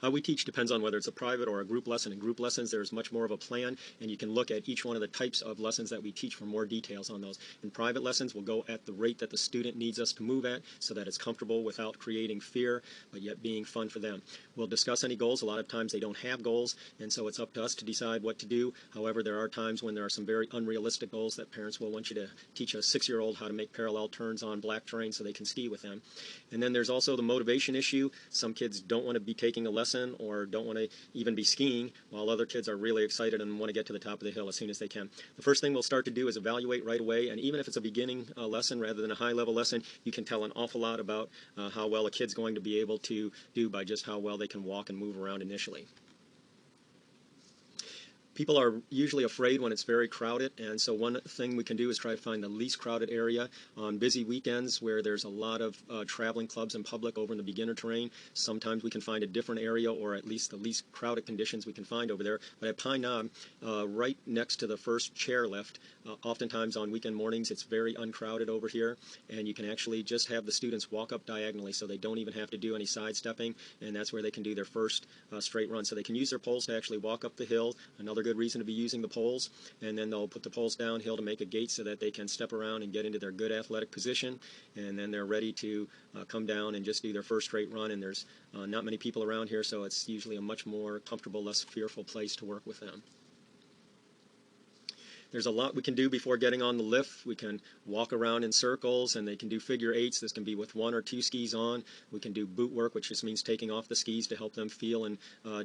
How we teach depends on whether it's a private or a group lesson. In group lessons, there's much more of a plan, and you can look at each one of the types of lessons that we teach for more details on those. In private lessons, we'll go at the rate that the student needs us to move at so that it's comfortable without creating fear, but yet being fun for them. We'll discuss any goals. A lot of times they don't have goals, and so it's up to us to decide what to do. However, there are times when there are some very unrealistic goals that parents will want you to teach a 6-year-old how to make parallel turns on black terrain so they can ski with them. And then there's also the motivation issue. Some kids don't want to be taking a lesson or don't want to even be skiing, while other kids are really excited and want to get to the top of the hill as soon as they can. The first thing we'll start to do is evaluate right away, and even if it's a beginning lesson rather than a high-level lesson, you can tell an awful lot about how well a kid's going to be able to do by just how well they can walk and move around initially. People are usually afraid when it's very crowded, and so one thing we can do is try to find the least crowded area. On busy weekends where there's a lot of traveling clubs in public over in the beginner terrain, sometimes we can find a different area, or at least the least crowded conditions we can find over there. But at Pine Knob, right next to the first chairlift, oftentimes on weekend mornings it's very uncrowded over here, and you can actually just have the students walk up diagonally so they don't even have to do any sidestepping, and that's where they can do their first straight run. So they can use their poles to actually walk up the hill. Another good reason to be using the poles, and then they'll put the poles downhill to make a gate so that they can step around and get into their good athletic position, and then they're ready to come down and just do their first straight run. And there's not many people around here, so it's usually a much more comfortable, less fearful place to work with them. There's a lot we can do before getting on the lift. We can walk around in circles, and they can do figure eights. This can be with 1 or 2 skis on. We can do boot work, which just means taking off the skis to help them feel and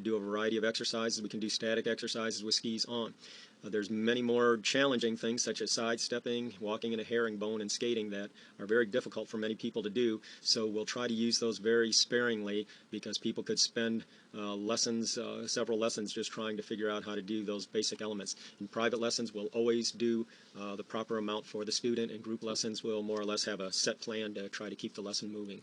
do a variety of exercises. We can do static exercises with skis on. There's many more challenging things such as sidestepping, walking in a herringbone, and skating that are very difficult for many people to do. So we'll try to use those very sparingly because people could spend several lessons just trying to figure out how to do those basic elements. In private lessons, we'll always do the proper amount for the student. In group lessons, we'll more or less have a set plan to try to keep the lesson moving.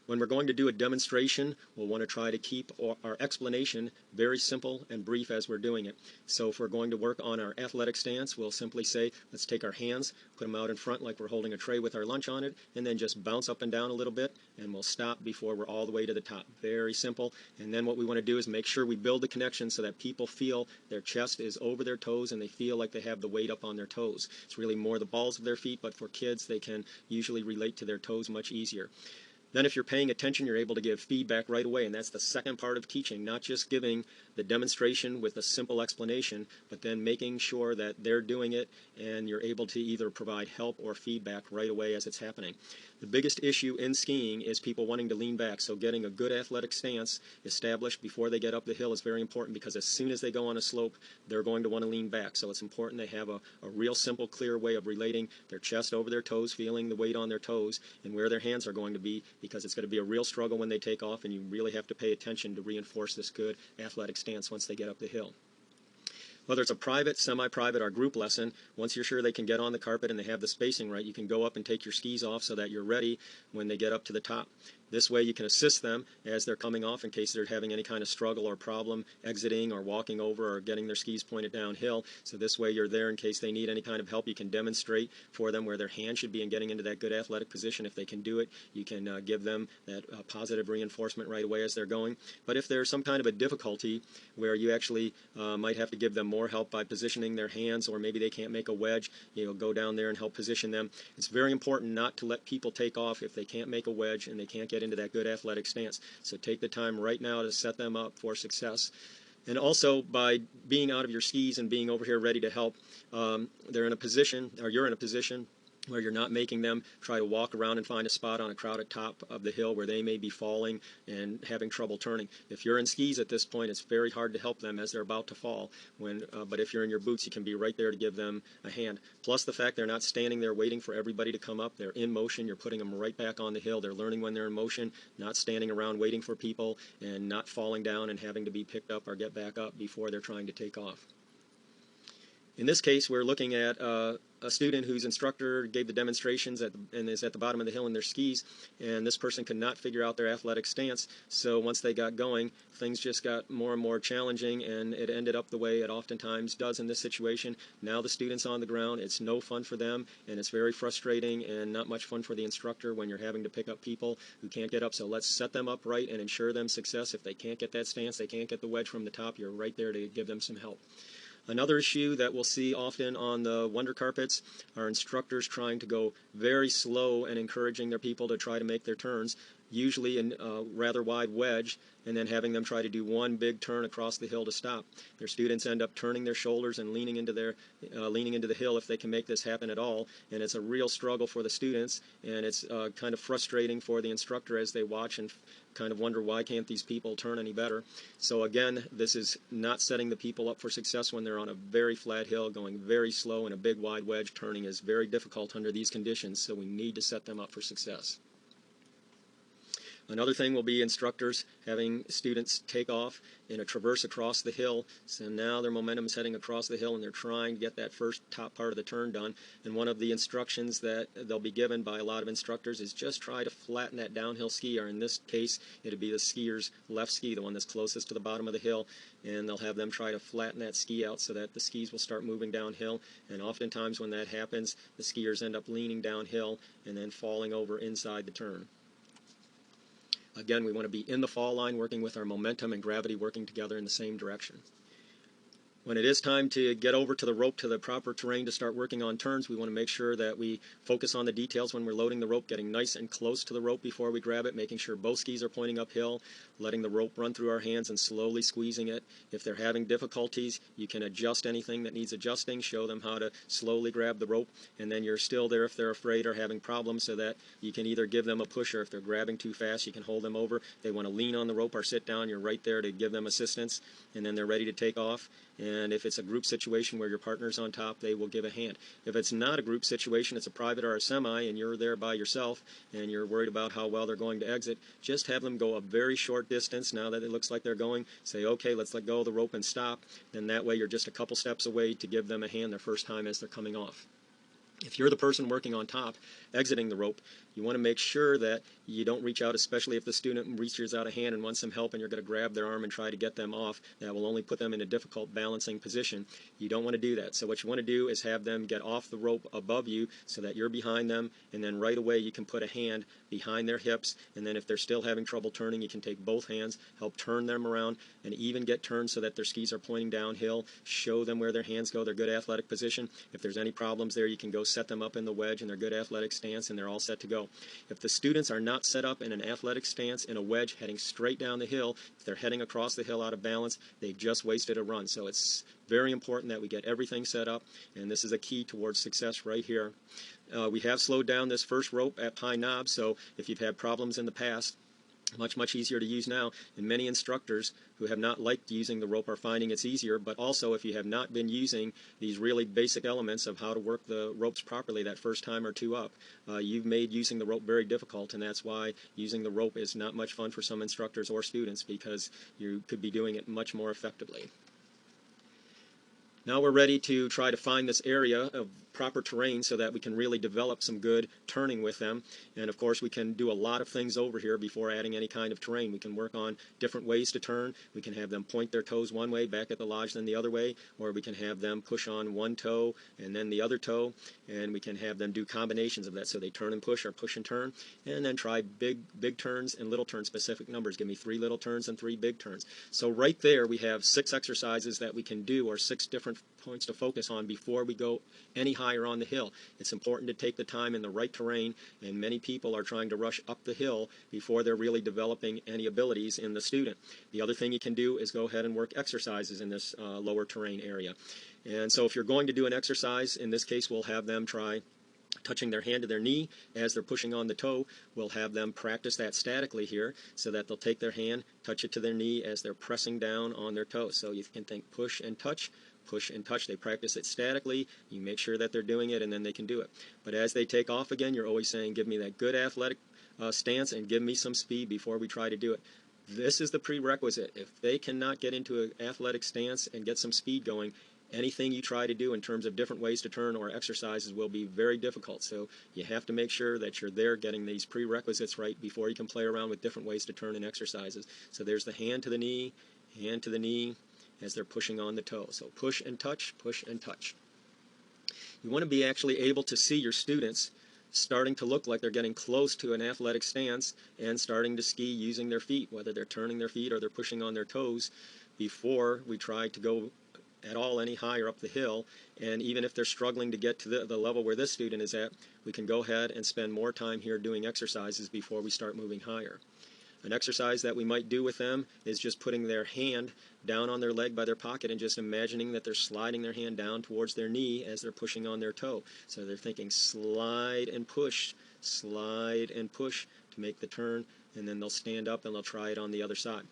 When we're going to do a demonstration, we'll want to try to keep our explanation very simple and brief as we're doing it. So if we're going to work on our athletic stance, we'll simply say, let's take our hands, put them out in front like we're holding a tray with our lunch on it, and then just bounce up and down a little bit, and we'll stop before we're all the way to the top. Very simple. And then what we want to do is make sure we build the connection so that people feel their chest is over their toes and they feel like they have the weight up on their toes. It's really more the balls of their feet, but for kids, they can usually relate to their toes much easier. Then if you're paying attention, you're able to give feedback right away, and that's the second part of teaching, not just giving the demonstration with a simple explanation, but then making sure that they're doing it and you're able to either provide help or feedback right away as it's happening. The biggest issue in skiing is people wanting to lean back, so getting a good athletic stance established before they get up the hill is very important because as soon as they go on a slope, they're going to want to lean back. So it's important they have a real simple, clear way of relating their chest over their toes, feeling the weight on their toes, and where their hands are going to be, because it's going to be a real struggle when they take off, and you really have to pay attention to reinforce this good athletic stance once they get up the hill. Whether it's a private, semi-private, or group lesson, once you're sure they can get on the carpet and they have the spacing right, you can go up and take your skis off so that you're ready when they get up to the top. This way you can assist them as they're coming off in case they're having any kind of struggle or problem exiting or walking over or getting their skis pointed downhill. So this way you're there in case they need any kind of help. You can demonstrate for them where their hand should be in getting into that good athletic position. If they can do it, you can give them that positive reinforcement right away as they're going. But if there's some kind of a difficulty where you actually might have to give them more help by positioning their hands, or maybe they can't make a wedge, go down there and help position them. It's very important not to let people take off if they can't make a wedge and they can't get into that good athletic stance. So take the time right now to set them up for success. And also, by being out of your skis and being over here ready to help, they're in a position, or you're in a position where you're not making them try to walk around and find a spot on a crowded top of the hill where they may be falling and having trouble turning. If you're in skis at this point, it's very hard to help them as they're about to fall. But if you're in your boots, you can be right there to give them a hand. Plus the fact they're not standing there waiting for everybody to come up. They're in motion. You're putting them right back on the hill. They're learning when they're in motion, not standing around waiting for people, and not falling down and having to be picked up or get back up before they're trying to take off. In this case, we're looking at a student whose instructor gave the demonstrations and is at the bottom of the hill in their skis, and this person could not figure out their athletic stance. So once they got going, things just got more and more challenging, and it ended up the way it oftentimes does in this situation. Now the student's on the ground. It's no fun for them, and it's very frustrating and not much fun for the instructor when you're having to pick up people who can't get up. So let's set them up right and ensure them success. If they can't get that stance, they can't get the wedge from the top, you're right there to give them some help. Another issue that we'll see often on the Wonder Carpets are instructors trying to go very slow and encouraging their people to try to make their turns, usually in a rather wide wedge, and then having them try to do one big turn across the hill to stop. Their students end up turning their shoulders and leaning into the hill if they can make this happen at all, and it's a real struggle for the students, and it's kind of frustrating for the instructor as they watch and kind of wonder, why can't these people turn any better? So again, this is not setting the people up for success when they're on a very flat hill, going very slow in a big wide wedge. Turning is very difficult under these conditions, so we need to set them up for success. Another thing will be instructors having students take off in a traverse across the hill. So now their momentum is heading across the hill and they're trying to get that first top part of the turn done. And one of the instructions that they'll be given by a lot of instructors is just try to flatten that downhill ski, or in this case, it'll be the skier's left ski, the one that's closest to the bottom of the hill. And they'll have them try to flatten that ski out so that the skis will start moving downhill. And oftentimes when that happens, the skiers end up leaning downhill and then falling over inside the turn. Again, we want to be in the fall line, working with our momentum and gravity working together in the same direction. When it is time to get over to the rope, to the proper terrain to start working on turns, we want to make sure that we focus on the details when we're loading the rope, getting nice and close to the rope before we grab it, making sure both skis are pointing uphill, letting the rope run through our hands and slowly squeezing it. If they're having difficulties, you can adjust anything that needs adjusting, show them how to slowly grab the rope, and then you're still there if they're afraid or having problems, so that you can either give them a push, or if they're grabbing too fast, you can hold them over. If they want to lean on the rope or sit down, you're right there to give them assistance, and then they're ready to take off. And if it's a group situation where your partner's on top, they will give a hand. If it's not a group situation, it's a private or a semi, and you're there by yourself, and you're worried about how well they're going to exit, just have them go a very short distance. Now that it looks like they're going, say, okay, let's let go of the rope and stop. Then that way you're just a couple steps away to give them a hand their first time as they're coming off. If you're the person working on top, exiting the rope, you want to make sure that you don't reach out, especially if the student reaches out a hand and wants some help and you're going to grab their arm and try to get them off. That will only put them in a difficult balancing position. You don't want to do that. So what you want to do is have them get off the rope above you so that you're behind them, and then right away you can put a hand behind their hips, and then if they're still having trouble turning, you can take both hands, help turn them around, and even get turned so that their skis are pointing downhill. Show them where their hands go, their good athletic position. If there's any problems there, you can go set them up in the wedge in their good athletic stance, and they're all set to go. If the students are not set up in an athletic stance in a wedge heading straight down the hill, if they're heading across the hill out of balance, they've just wasted a run. So it's very important that we get everything set up, and this is a key towards success right here. We have slowed down this first rope at Pine Knob, so if you've had problems in the past, much easier to use now, and many instructors who have not liked using the rope are finding it's easier. But also, if you have not been using these really basic elements of how to work the ropes properly that first time or two up, you've made using the rope very difficult, and that's why using the rope is not much fun for some instructors or students, because you could be doing it much more effectively. Now we're ready to try to find this area of proper terrain so that we can really develop some good turning with them. And of course we can do a lot of things over here before adding any kind of terrain. We can work on different ways to turn. We can have them point their toes one way back at the lodge, then the other way, or we can have them push on one toe and then the other toe, and we can have them do combinations of that, so they turn and push or push and turn, and then try big turns and little turns, specific numbers. Give me 3 little turns and 3 big turns. So right there we have 6 exercises that we can do, or 6 different points to focus on before we go any higher on the hill. It's important to take the time in the right terrain, and many people are trying to rush up the hill before they're really developing any abilities in the student. The other thing you can do is go ahead and work exercises in this lower terrain area. And so if you're going to do an exercise, in this case we'll have them try touching their hand to their knee as they're pushing on the toe. We'll have them practice that statically here, so that they'll take their hand, touch it to their knee as they're pressing down on their toe. So you can think push and touch, push and touch. They practice it statically. You make sure that they're doing it, and then they can do it. But as they take off again, you're always saying, give me that good athletic stance and give me some speed before we try to do it. This is the prerequisite. If they cannot get into an athletic stance and get some speed going, anything you try to do in terms of different ways to turn or exercises will be very difficult. So you have to make sure that you're there getting these prerequisites right before you can play around with different ways to turn and exercises. So there's the hand to the knee as they're pushing on the toe. So push and touch, push and touch. You want to be actually able to see your students starting to look like they're getting close to an athletic stance and starting to ski using their feet, whether they're turning their feet or they're pushing on their toes, before we try to go at all any higher up the hill. And even if they're struggling to get to the level where this student is at, we can go ahead and spend more time here doing exercises before we start moving higher. An exercise that we might do with them is just putting their hand down on their leg by their pocket and just imagining that they're sliding their hand down towards their knee as they're pushing on their toe. So they're thinking slide and push to make the turn, and then they'll stand up and they'll try it on the other side.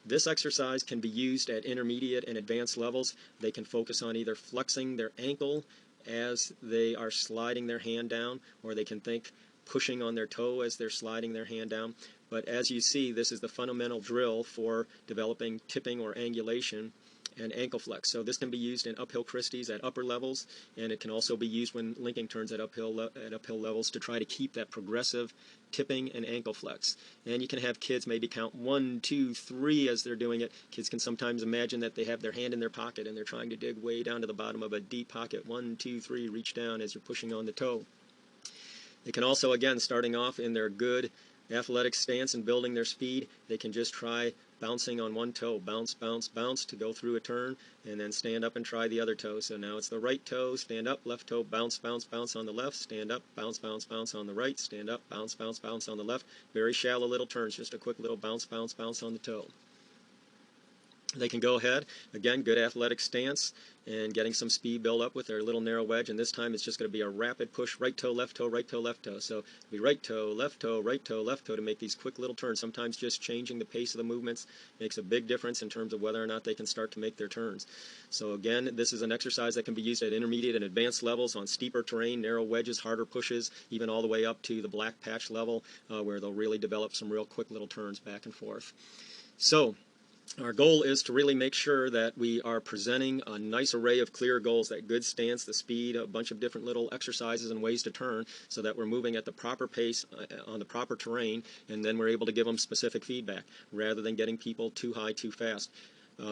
This exercise can be used at intermediate and advanced levels. They can focus on either flexing their ankle as they are sliding their hand down, or they can think pushing on their toe as they're sliding their hand down. But as you see, this is the fundamental drill for developing tipping or angulation and ankle flex. So this can be used in uphill Christies at upper levels, and it can also be used when linking turns at uphill levels to try to keep that progressive tipping and ankle flex. And you can have kids maybe count 1, 2, 3 as they're doing it. Kids can sometimes imagine that they have their hand in their pocket and they're trying to dig way down to the bottom of a deep pocket. 1, 2, 3, reach down as you're pushing on the toe. They can also, again, starting off in their good athletic stance and building their speed, they can just try bouncing on one toe, bounce, bounce, bounce to go through a turn, and then stand up and try the other toe. So now it's the right toe, stand up, left toe, bounce, bounce, bounce on the left, stand up, bounce, bounce, bounce on the right, stand up, bounce, bounce, bounce on the left. Very shallow little turns, just a quick little bounce, bounce, bounce on the toe. They can go ahead, again, good athletic stance, and getting some speed build up with their little narrow wedge, and this time it's just going to be a rapid push, right toe, left toe, right toe, left toe. So it'll be right toe, left toe, right toe, left toe to make these quick little turns. Sometimes just changing the pace of the movements makes a big difference in terms of whether or not they can start to make their turns. So again, this is an exercise that can be used at intermediate and advanced levels on steeper terrain, narrow wedges, harder pushes, even all the way up to the black patch level, where they'll really develop some real quick little turns back and forth. So our goal is to really make sure that we are presenting a nice array of clear goals, that good stance, the speed, a bunch of different little exercises and ways to turn, so that we're moving at the proper pace on the proper terrain, and then we're able to give them specific feedback rather than getting people too high too fast.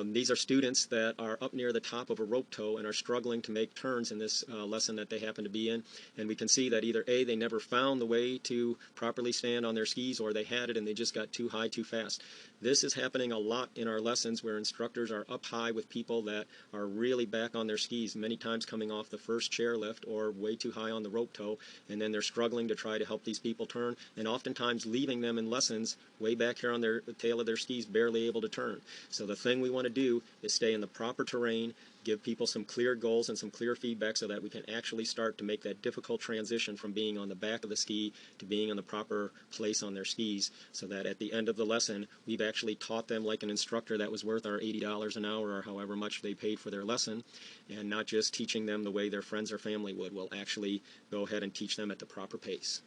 These are students that are up near the top of a rope toe and are struggling to make turns in this lesson that they happen to be in. And we can see that either A, they never found the way to properly stand on their skis, or they had it and they just got too high too fast. This is happening a lot in our lessons where instructors are up high with people that are really back on their skis, many times coming off the first chairlift or way too high on the rope toe, and then they're struggling to try to help these people turn, and oftentimes leaving them in lessons way back here on the tail of their skis, barely able to turn. So the thing we want to do is stay in the proper terrain, give people some clear goals and some clear feedback so that we can actually start to make that difficult transition from being on the back of the ski to being in the proper place on their skis, so that at the end of the lesson we've actually taught them like an instructor that was worth our $80 an hour or however much they paid for their lesson, and not just teaching them the way their friends or family would. We'll actually go ahead and teach them at the proper pace.